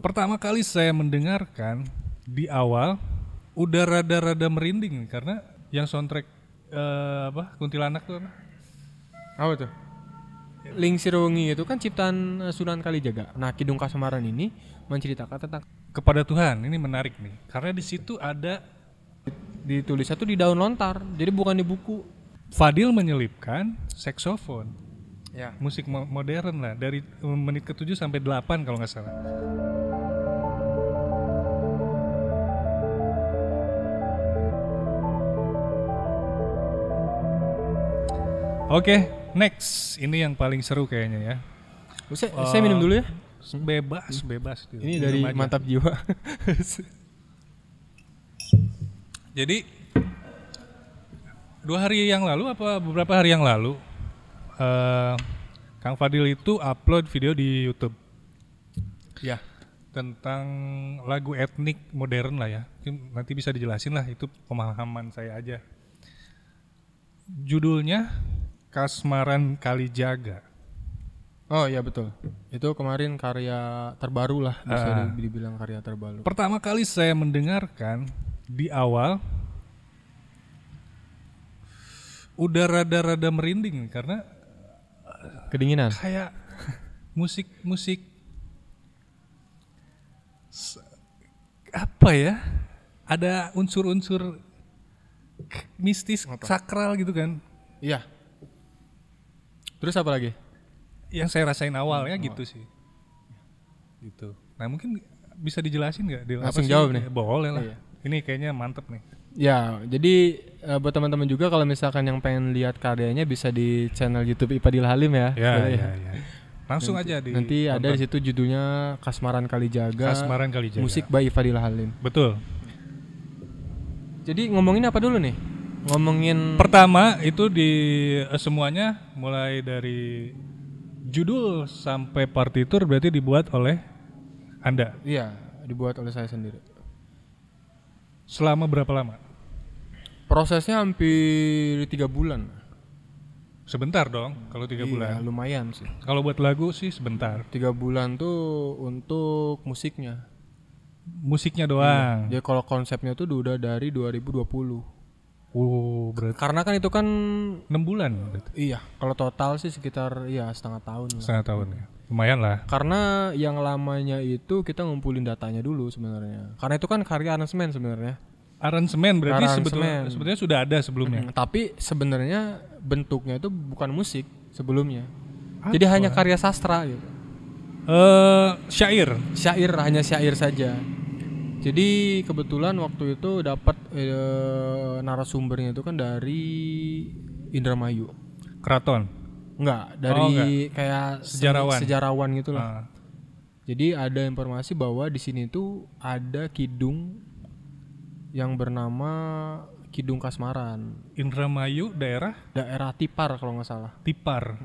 Pertama kali saya mendengarkan di awal udah rada-rada merinding karena yang soundtrack Kuntilanak tuh apa? Apa tuh? Lingsir Wengi itu kan ciptaan Sunan Kalijaga. Nah, Kidung Kasemaran ini menceritakan tentang Kepada Tuhan. Ini menarik nih karena di situ ada ditulisnya tuh di daun lontar, jadi bukan di buku. Fadil menyelipkan saksofon. Ya. Musik modern lah dari menit ke-7 sampai 8 kalau nggak salah. Oke, next. Ini yang paling seru kayaknya ya. Saya minum dulu ya. Bebas. Ini dari Mantap Jiwa. Jadi 2 hari yang lalu apa beberapa hari yang lalu Kang Fadil itu upload video di YouTube. Ya. Tentang lagu etnik modern lah ya. Nanti bisa dijelasin lah, itu pemahaman saya aja. Judulnya Kasmaran Kalijaga. Oh iya betul. Itu kemarin karya terbaru lah, bisa dibilang karya terbaru. Pertama kali saya mendengarkan di awal udah rada-rada merinding karena kedinginan. Kayak musik apa ya? Ada unsur-unsur mistis, sakral gitu kan. Iya. Terus apa lagi? Yang saya rasain awalnya gitu sih. Gitu. Nah, mungkin bisa dijelasin nggak? Langsung jawab nih. Boleh lah. Iya. Ini kayaknya mantep nih. Ya, jadi buat teman-teman juga kalau misalkan yang pengen lihat karyanya bisa di channel YouTube Ipadil Halim ya. Ya. Langsung nanti, aja di. Nanti ada di situ judulnya Kasmaran Kalijaga. Kasmaran Kalijaga. Musik by Ipadil Halim. Betul. Jadi ngomongin apa dulu nih? Ngomongin pertama itu di semuanya mulai dari judul sampai partitur berarti dibuat oleh Anda. Iya, dibuat oleh saya sendiri. Selama berapa lama? Prosesnya hampir 3 bulan. Sebentar dong kalau 3 bulan. Lumayan sih. Kalau buat lagu sih sebentar. 3 bulan tuh untuk musiknya. Musiknya doang. Jadi kalau konsepnya tuh udah dari 2020. Berarti karena kan itu kan 6 bulan berarti. Iya, kalau total sih sekitar setengah tahun lah. Setengah tahun ya. Lumayan lah. Karena yang lamanya itu kita ngumpulin datanya dulu sebenarnya. Karena itu kan karya aransemen sebenarnya. Aransemen berarti sebetulnya sudah ada sebelumnya. Tapi sebenarnya bentuknya itu bukan musik sebelumnya. Jadi hanya karya sastra gitu. Syair hanya syair saja. Jadi kebetulan waktu itu dapat narasumbernya itu kan dari Indramayu. Keraton. Enggak, dari kayak sejarawan gitulah. Jadi ada informasi bahwa di sini tuh ada kidung yang bernama Kidung Kasmaran. Indramayu daerah Tipar kalau nggak salah. Tipar.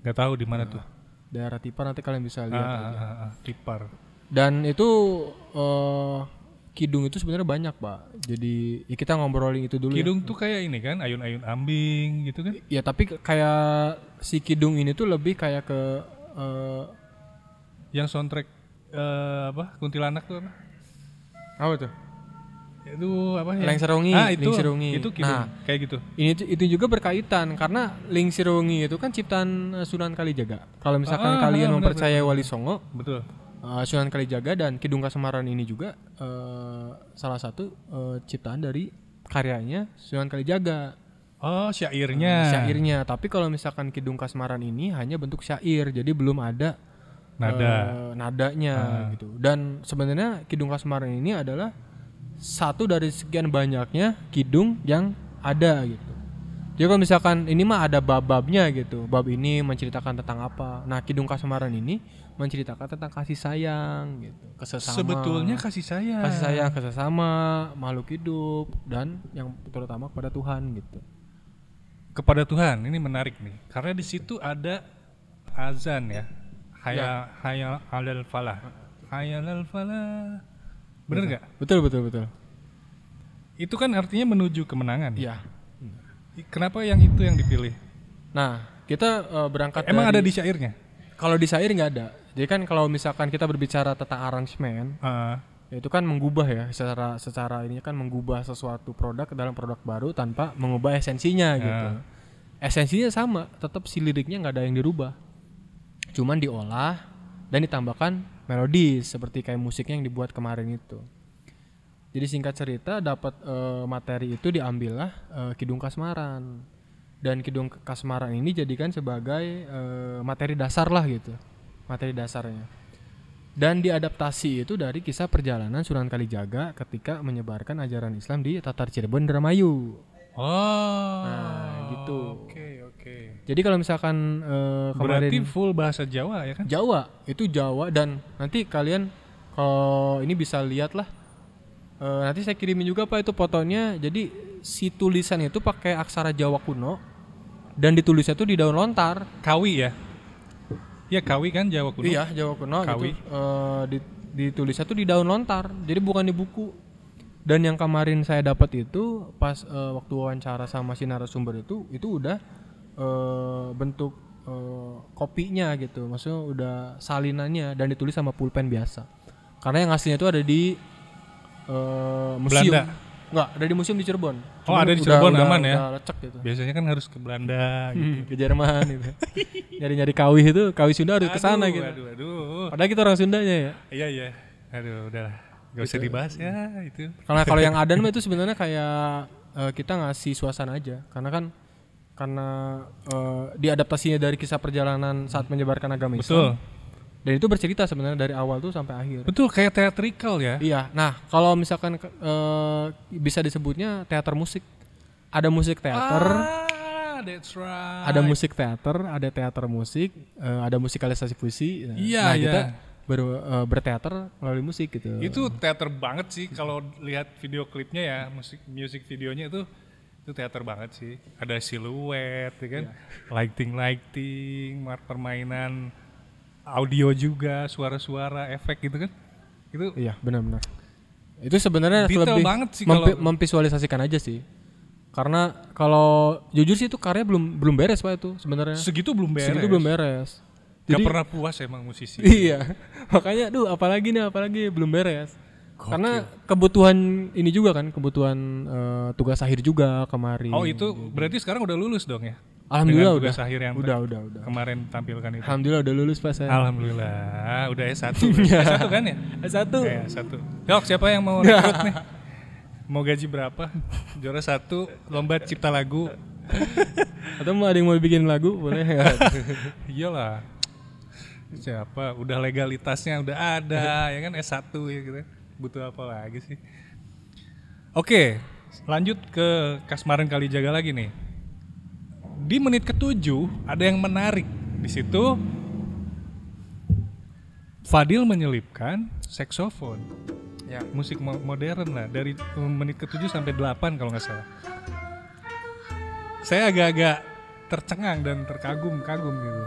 Nggak tahu di mana tuh. Daerah Tipar, nanti kalian bisa lihat aja. Tipar. Dan itu kidung itu sebenarnya banyak, Pak. Jadi kita ngobrolin itu dulu. Kidung tuh kayak ini kan, ayun-ayun ambing gitu kan? Ya, tapi kayak si kidung ini tuh lebih kayak ke yang soundtrack Kuntilanak tuh apa? Apa tuh? Itu apa ya? Lingsir Wengi. Itu kidung kayak gitu. Itu juga berkaitan karena Lingsir Wengi itu kan ciptaan Sunan Kalijaga. Kalau misalkan kalian mempercayai Wali Songo, betul. Sunan Kalijaga dan Kidung Kasemaran ini juga salah satu ciptaan dari karyanya Sunan Kalijaga. Oh, syairnya. Tapi kalau misalkan Kidung Kasemaran ini hanya bentuk syair, jadi belum ada nadanya gitu. Dan sebenarnya Kidung Kasemaran ini adalah satu dari sekian banyaknya kidung yang ada gitu. Jadi kalau misalkan ini mah ada bab-babnya gitu. Bab ini menceritakan tentang apa. Nah, Kidung Kasemaran ini menceritakan tentang kasih sayang gitu, kesesama. Sebetulnya kasih sayang ke sesama, makhluk hidup, dan yang terutama kepada Tuhan gitu. Kepada Tuhan, ini menarik nih. Karena di situ ada azan ya. Hayal alal falah. Hayal alal falah. Bener nggak? Betul. Itu kan artinya menuju kemenangan. Iya. Kenapa yang itu yang dipilih? Nah, kita berangkat. Emang ada di syairnya? Kalau di syair nggak ada. Jadi kan kalau misalkan kita berbicara tentang arrangement, ya itu kan menggubah ya secara ini kan menggubah sesuatu produk ke dalam produk baru tanpa mengubah esensinya gitu. Esensinya sama, tetap si liriknya nggak ada yang dirubah, cuman diolah dan ditambahkan melodi seperti kayak musiknya yang dibuat kemarin itu. Jadi singkat cerita dapat materi itu diambillah Kidung Kasmaran, dan Kidung Kasmaran ini dijadikan sebagai materi dasar lah gitu, materi dasarnya. Dan diadaptasi itu dari kisah perjalanan Sunan Kalijaga ketika menyebarkan ajaran Islam di Tatar Cirebon Indramayu. Nah gitu. Oke. Jadi kalau misalkan kemarin berarti full bahasa Jawa ya kan? Jawa, itu Jawa, dan nanti kalian kalau ini bisa lihat lah. Nanti saya kirimin juga Pak itu fotonya. Jadi si tulisan itu pakai aksara Jawa kuno dan ditulisnya itu di daun lontar. Kawi ya? Iya Kawi kan Jawa kuno. Iya Jawa kuno. Kawi. Gitu. Ditulisnya tuh di daun lontar. Jadi bukan di buku. Dan yang kemarin saya dapat itu pas waktu wawancara sama si narasumber itu udah bentuk kopinya gitu. Maksudnya udah salinannya dan ditulis sama pulpen biasa. Karena yang aslinya itu ada di museum. Belanda? Enggak, ada di museum di Cirebon. Ada di Cirebon aman ya? Udah lecek gitu. Biasanya kan harus ke Belanda gitu. Ke Jerman gitu. Nyari-nyari Kawi Sunda harus ke sana gitu. Aduh. Padahal kita orang Sundanya ya. Iya. Aduh, udahlah. Gak usah dibahas ya itu. Karena kalau yang adan mah itu sebenarnya kayak kita ngasih suasana aja. Karena diadaptasinya dari kisah perjalanan saat menyebarkan agama Islam. Betul. Dan itu bercerita sebenarnya dari awal tuh sampai akhir. Betul, kayak theatrical ya. Iya. Nah, kalau misalkan bisa disebutnya teater musik. Ada musik teater. That's right. Ada musik teater, ada teater musik, ada musikalisasi puisi. Iya. Kita berteater melalui musik gitu. Itu teater banget sih kalau lihat video klipnya ya, musik videonya itu teater banget sih. Ada siluet, ya kan? Lighting, permainan audio juga, suara-suara, efek gitu kan? Itu iya, benar-benar. Itu sebenarnya detail lebih banget sih memvisualisasikan aja sih. Karena kalau jujur sih itu karya belum beres Pak itu sebenarnya. Segitu belum beres. Jadi, gak pernah puas emang musisi. Iya. Makanya apalagi belum beres. Gokil. Karena kebutuhan ini juga kan, kebutuhan tugas akhir juga kemarin. Oh, itu berarti sekarang udah lulus dong ya? Alhamdulillah udah. Tugas akhir yang udah. Kemarin tampilkan itu. Alhamdulillah udah lulus Pak saya. Alhamdulillah, udah S1. S1 kan ya? S1. S1. Dok, siapa yang mau rekrut nih? Mau gaji berapa? Juara 1 lomba cipta lagu. Atau ada yang mau bikin lagu boleh ya? Iyalah. Siapa? Udah legalitasnya udah ada, ya kan S1 ya gitu. Butuh apa lagi sih? Oke, lanjut ke Kasmaran Kalijaga lagi nih. Di menit ke-7 ada yang menarik. Di situ Fadil menyelipkan saksofon. Ya, musik modern lah dari menit ke-7 sampai 8 kalau nggak salah. Saya agak-agak tercengang dan terkagum-kagum gitu.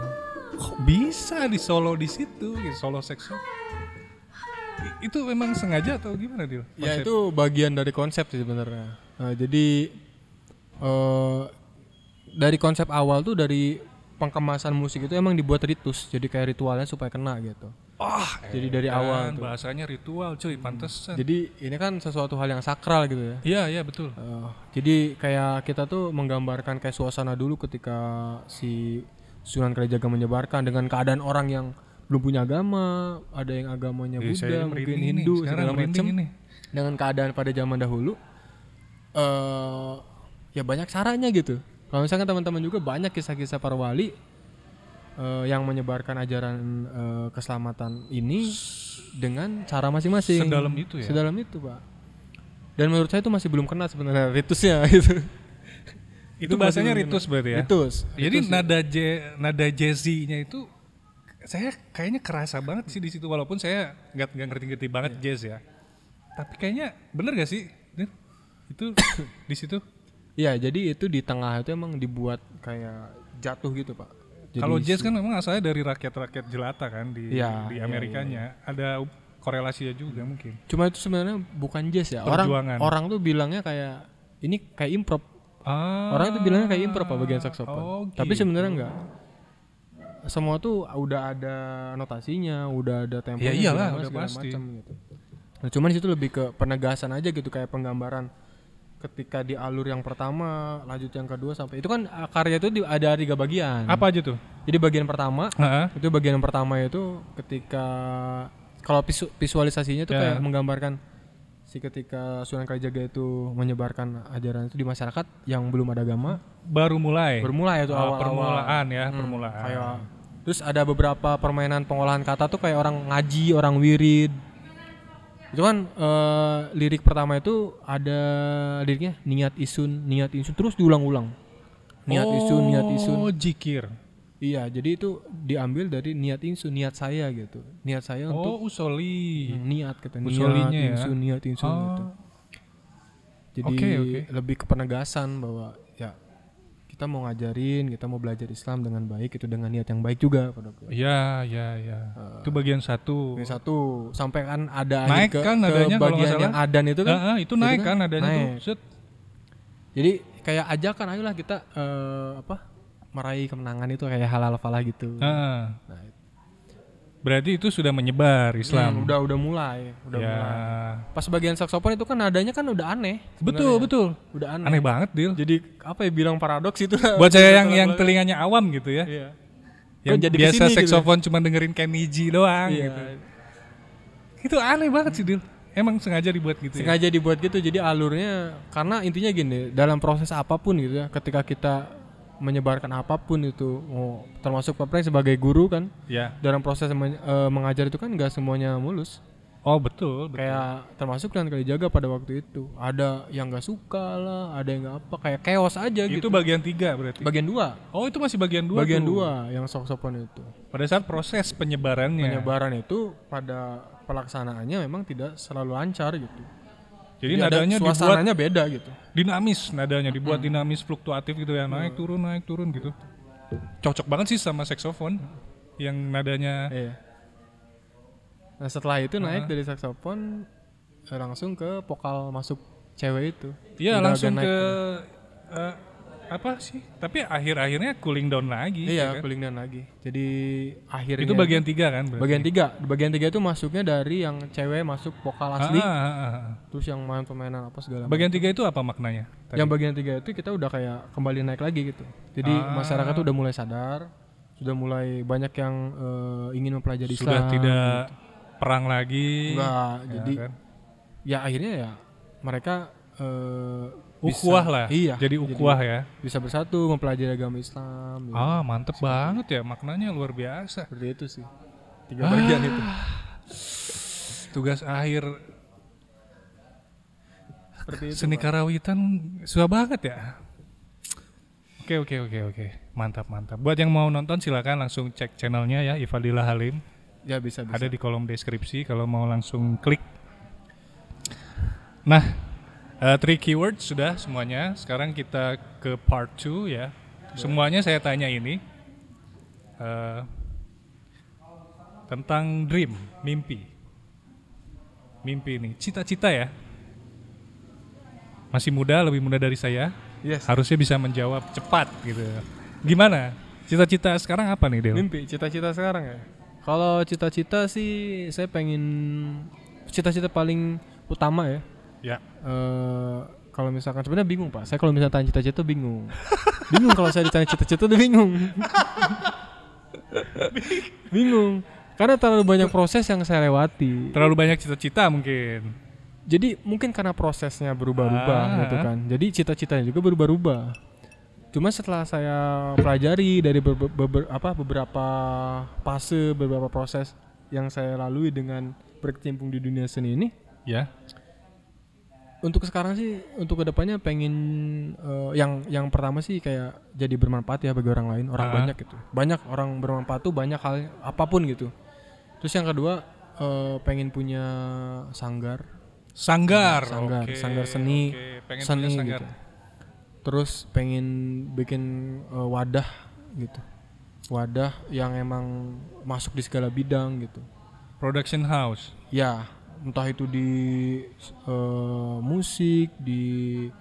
Kok bisa di solo di situ, gitu, solo saksofon? Itu memang sengaja atau gimana Dil? Ya itu bagian dari konsep sih sebenarnya. Jadi dari konsep awal tuh dari pengkemasan musik itu emang dibuat ritus, jadi kayak ritualnya supaya kena gitu. Jadi dari awal tuh. Bahasanya ritual cuy, pantesan. Jadi ini kan sesuatu hal yang sakral gitu ya. Iya betul. Jadi kayak kita tuh menggambarkan kayak suasana dulu ketika si Sunan Kalijaga menyebarkan dengan keadaan orang yang belum punya agama, ada yang agamanya Buddha, mungkin Hindu, segala macam. Dengan keadaan pada zaman dahulu, ya banyak caranya gitu. Kalau misalkan teman-teman juga banyak kisah-kisah para wali yang menyebarkan ajaran keselamatan ini dengan cara masing-masing. Sedalam itu ya? Sedalam itu Pak. Dan menurut saya itu masih belum kena sebenarnya ritusnya gitu. Itu bahasanya ritus berarti ya? Ritus. Jadi nada jazzy-nya itu saya kayaknya kerasa banget sih di situ, walaupun saya nggak ngerti-ngerti banget jazz ya. Tapi kayaknya bener gak sih itu di situ? Iya, jadi itu di tengah itu emang dibuat kayak jatuh gitu Pak. Kalau jazz kan memang asalnya dari rakyat-rakyat jelata kan di Amerikanya. Ada korelasinya juga mungkin. Cuma itu sebenarnya bukan jazz ya. Orang tuh bilangnya kayak ini kayak improv. Orang tuh bilangnya kayak improv Pak bagian saksofon. Tapi sebenarnya enggak. semua tuh udah ada notasinya, udah ada tempo. Ya iyalah, udah pasti. Gitu. Nah, cuman di situ lebih ke penegasan aja gitu, kayak penggambaran ketika di alur yang pertama, lanjut yang kedua sampai itu kan karya itu ada 3 bagian. Apa aja tuh? Jadi bagian pertama, itu bagian pertama itu ketika kalau visualisasinya tuh kayak menggambarkan si ketika Sunan Kalijaga itu menyebarkan ajaran itu di masyarakat yang belum ada agama. Baru mulai itu awal-awal. Permulaan ya, permulaan. Kayak, terus ada beberapa permainan pengolahan kata tuh kayak orang ngaji, orang wirid. Itu kan lirik pertama itu ada liriknya niat isun terus diulang-ulang. Niat isun. Oh, zikir. Iya, jadi itu diambil dari niat isun, niat saya gitu. Niat saya untuk usoli. Niat kata Usolinya niat isun gitu. Jadi lebih ke penegasan bahwa ya kita mau ngajarin, kita mau belajar Islam dengan baik, itu dengan niat yang baik juga pada gue. Iya. Itu bagian 1. Bagian 1 sampai kan ada naik ke, kan ke adanya bagian yang adan itu kan. Itu naik kan adanya tuh. Set. Jadi kayak ajakan ayolah kita meraih kemenangan itu kayak halal falah gitu. Nah, berarti itu sudah menyebar Islam. Udah mulai. Pas bagian saksofon itu kan nadanya kan udah aneh. Betul. Udah aneh. Aneh banget, Dil. Jadi apa ya, bilang paradoks itu. Buat saya yang telinganya awam gitu ya. Iya. Yang jadi biasa kesini, saksofon gitu. cuma dengerin Kenny G doang gitu. Itu aneh banget sih, Dil. Emang sengaja dibuat gitu. Sengaja dibuat gitu. Jadi alurnya karena intinya gini, dalam proses apapun gitu ya, ketika kita menyebarkan apapun itu, termasuk Pak Prank sebagai guru kan, dalam proses mengajar itu kan nggak semuanya mulus. Oh betul. Kayak termasuk Sunan Kalijaga pada waktu itu ada yang nggak suka lah, ada yang nggak apa, kayak chaos aja gitu. Itu bagian 3 berarti. Bagian 2. Oh itu masih bagian 2. Bagian 2 yang saksofon itu. Pada saat proses penyebarannya. Penyebaran itu pada pelaksanaannya memang tidak selalu lancar gitu. Jadi nadanya suasananya beda gitu. Dinamis nadanya, dibuat dinamis fluktuatif gitu ya, naik turun gitu. Cocok banget sih sama saksofon yang nadanya. Iya. Nah setelah itu naik dari saksofon langsung ke vokal masuk cewek itu. Iya langsung ke apa sih? Tapi akhir-akhirnya cooling down lagi. Iya, kan? cooling down lagi. Jadi akhirnya itu bagian 3 kan berarti? Bagian 3 itu masuknya dari yang cewek masuk vokal asli. Terus yang main permainan apa segala macam. Bagian 3 itu apa maknanya? Tadi? Yang bagian 3 itu kita udah kayak kembali naik lagi gitu. Jadi masyarakat tuh udah mulai sadar, sudah mulai banyak yang ingin mempelajari Islam. Sudah tidak perang lagi. Enggak, ya, jadi kan? Ya akhirnya ya mereka ukhuwah lah. Iya. Jadi ukhuwah ya. Bisa bersatu mempelajari agama Islam. Ya. Mantep banget ya, maknanya luar biasa. Seperti itu sih. 3 bagian itu. Tugas akhir seperti itu. Seni Karawitan susah banget ya. Oke. Mantap. Buat yang mau nonton silakan langsung cek channelnya ya, Ifadillah Halim. Ya bisa. Ada di kolom deskripsi kalau mau langsung klik. Nah, 3 keywords sudah semuanya. Sekarang kita ke part 2 ya. Semuanya saya tanya ini tentang dream, mimpi ini, cita-cita ya. Masih muda, lebih muda dari saya. Yes. Harusnya bisa menjawab cepat gitu. Gimana? Cita-cita sekarang apa nih, Del? Mimpi, cita-cita sekarang ya. Kalau cita-cita sih saya pengen, cita-cita paling utama ya. Ya. Kalau misalkan sebenarnya bingung Pak. Saya kalau misalnya tanya cita-cita bingung. Bingung kalau saya ditanya cita-cita tuh bingung. Bingung. Karena terlalu banyak proses yang saya lewati. Terlalu banyak cita-cita mungkin. Jadi mungkin karena prosesnya berubah-ubah gitu kan. Jadi cita-citanya juga berubah-ubah. Cuma setelah saya pelajari dari beberapa fase, beberapa proses yang saya lalui dengan berkecimpung di dunia seni ini, ya. Untuk sekarang sih, untuk kedepannya pengen yang pertama sih kayak jadi bermanfaat ya bagi orang lain, orang banyak gitu. Banyak orang bermanfaat tuh banyak hal apapun gitu. Terus yang kedua pengen punya sanggar Okay, seni, pengen seni punya sanggar. gitu. Terus pengen bikin wadah gitu. Wadah yang emang masuk di segala bidang gitu. Production house. Ya, entah itu di musik, di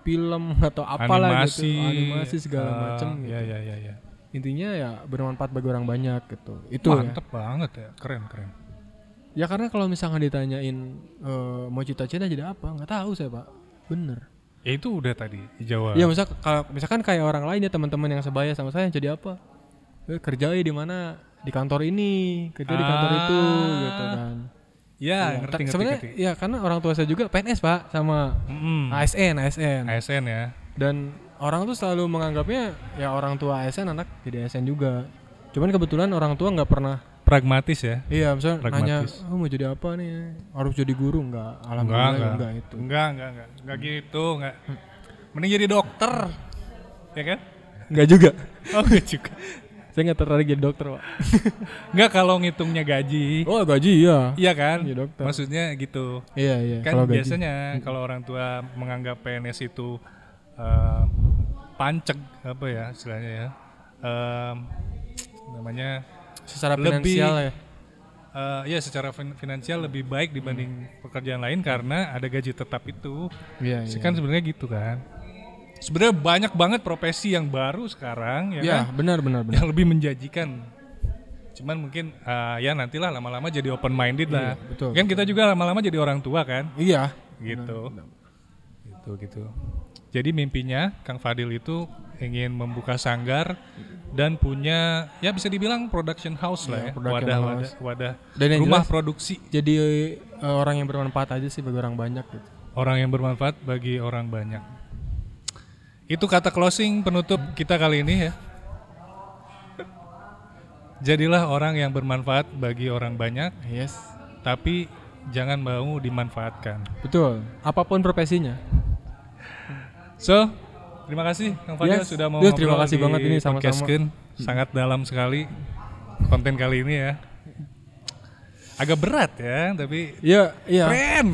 film atau apalah gitu, animasi segala macam gitu. Ya. intinya ya bermanfaat bagi orang banyak gitu. Itu ya. Mantep banget ya, keren. Ya karena kalau misalkan ditanyain mau cita-cita jadi apa, nggak tahu saya Pak. Bener. Ya itu udah tadi dijawab. Ya misalkan kayak orang lain ya teman-teman yang sebaya sama saya jadi apa? Kerja di mana? Di kantor ini, kerja di kantor itu, gitu kan. Ya, Ya, ngerti. sebenarnya ya karena orang tua saya juga PNS Pak sama ASN. ASN ya. Dan orang tuh selalu menganggapnya ya orang tua ASN anak jadi ASN juga. Cuman kebetulan orang tua nggak pernah Pragmatis ya. iya misalnya nanya Pragmatis. mau jadi apa nih, harus jadi guru enggak, alhamdulillah enggak itu. Enggak gitu, enggak. Mending jadi dokter. Ya kan? Enggak juga. Oh, enggak juga. Saya nggak tertarik jadi dokter Pak. Enggak kalau ngitungnya gaji. Oh gaji iya. Iya kan? Jadi dokter. Maksudnya gitu. Iya Kan kalau gaji. biasanya kalau orang tua menganggap PNS itu panceg apa ya istilahnya ya. Namanya Secara lebih- finansial ya. ya secara finansial lebih baik dibanding pekerjaan lain karena ada gaji tetap itu. Iya Kan sebenarnya gitu kan. Sebenarnya banyak banget profesi yang baru sekarang ya Iya kan? benar. Yang lebih menjanjikan. Cuman mungkin ya nantilah lama-lama jadi open minded lah. betul, Kan kita juga lama-lama jadi orang tua kan? Iya. Gitu. Gitu. Jadi mimpinya Kang Fadil itu ingin membuka sanggar dan punya ya bisa dibilang production house lah ya, production house. wadah Dan yang rumah jelas- produksi. Jadi orang yang bermanfaat aja sih bagi orang banyak gitu. Orang yang bermanfaat bagi orang banyak. Itu kata closing penutup kita kali ini ya. Jadilah orang yang bermanfaat bagi orang banyak, Yes. tapi jangan mau dimanfaatkan. Betul. Apapun profesinya. So, terima kasih Kang Fadil Yes. sudah mau Yes, terima ngobrol kasih di banget ini sama-sama. Podcastkeun. Sangat dalam sekali konten kali ini ya. Agak berat ya, tapi Iya. keren.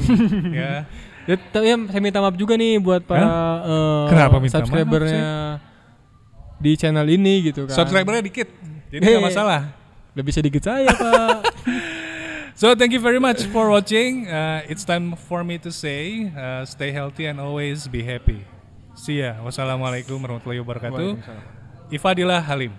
Ya. Ya, tapi saya minta maaf juga nih buat para Kenapa minta maaf subscribernya di channel ini gitu kan. Subscribernya dikit, jadi nggak masalah. Lebih sedikit saya Pak. So thank you very much for watching. It's time for me to say, stay healthy and always be happy. See ya. Wassalamualaikum warahmatullahi wabarakatuh. Ifadilah Halim.